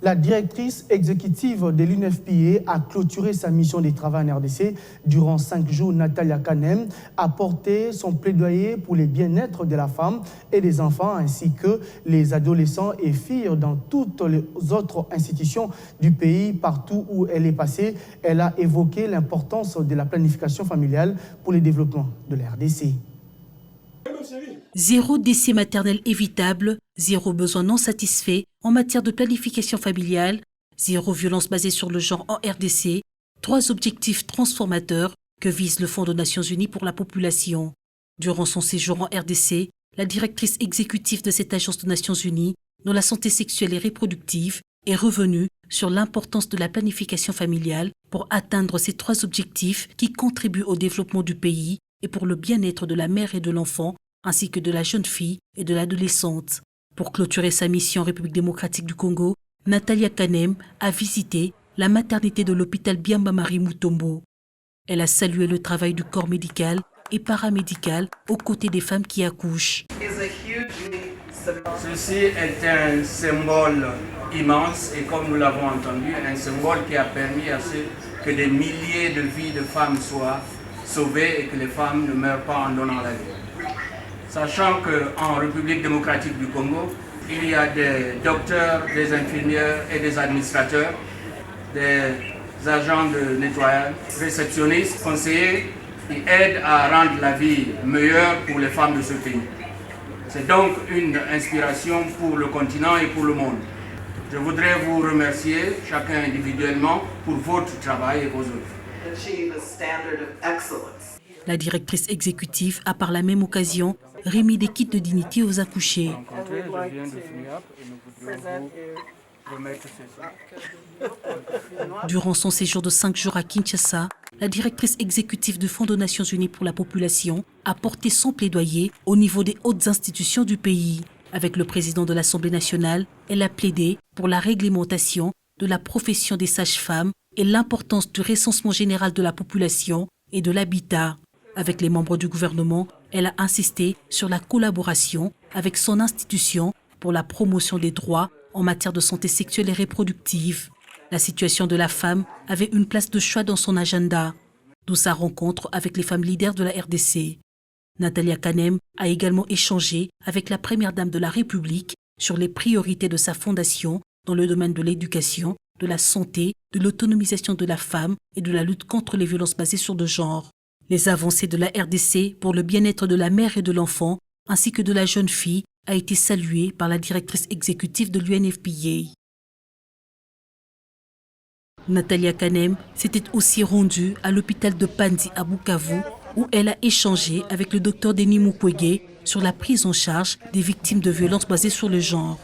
La directrice exécutive de l'UNFPA a clôturé sa mission de travail en RDC. Durant 5 jours, Natalia Kanem a porté son plaidoyer pour le bien-être de la femme et des enfants, ainsi que les adolescents et filles dans toutes les autres institutions du pays, partout où elle est passée. Elle a évoqué l'importance de la planification familiale pour le développement de la RDC. Zéro décès maternel évitable, zéro besoin non satisfait en matière de planification familiale, zéro violence basée sur le genre en RDC, 3 objectifs transformateurs que vise le Fonds des Nations Unies pour la population. Durant son séjour en RDC, la directrice exécutive de cette agence des Nations Unies, dont la santé sexuelle et reproductive, est revenue sur l'importance de la planification familiale pour atteindre ces 3 objectifs qui contribuent au développement du pays et pour le bien-être de la mère et de l'enfant, ainsi que de la jeune fille et de l'adolescente. Pour clôturer sa mission en République démocratique du Congo, Natalia Kanem a visité la maternité de l'hôpital Biamba Marie Mutombo. Elle a salué le travail du corps médical et paramédical aux côtés des femmes qui accouchent. Ceci est un symbole immense et comme nous l'avons entendu, un symbole qui a permis à ce que des milliers de vies de femmes soient sauvées et que les femmes ne meurent pas en donnant la vie. Sachant qu'en République démocratique du Congo, il y a des docteurs, des infirmières et des administrateurs, des agents de nettoyage, réceptionnistes, conseillers qui aident à rendre la vie meilleure pour les femmes de ce pays. C'est donc une inspiration pour le continent et pour le monde. Je voudrais vous remercier, chacun individuellement, pour votre travail et vos œuvres. La directrice exécutive a par la même occasion remis des kits de dignité aux accouchés. Durant son séjour de 5 jours à Kinshasa, la directrice exécutive du Fonds des Nations Unies pour la population a porté son plaidoyer au niveau des hautes institutions du pays. Avec le président de l'Assemblée nationale, elle a plaidé pour la réglementation de la profession des sages-femmes et l'importance du recensement général de la population et de l'habitat. Avec les membres du gouvernement, elle a insisté sur la collaboration avec son institution pour la promotion des droits en matière de santé sexuelle et reproductive. La situation de la femme avait une place de choix dans son agenda, d'où sa rencontre avec les femmes leaders de la RDC. Natalia Kanem a également échangé avec la première dame de la République sur les priorités de sa fondation dans le domaine de l'éducation, de la santé, de l'autonomisation de la femme et de la lutte contre les violences basées sur le genre. Les avancées de la RDC pour le bien-être de la mère et de l'enfant, ainsi que de la jeune fille, a été saluée par la directrice exécutive de l'UNFPA. Natalia Kanem s'était aussi rendue à l'hôpital de Panzi à Bukavu, où elle a échangé avec le docteur Denis Mukwege sur la prise en charge des victimes de violences basées sur le genre.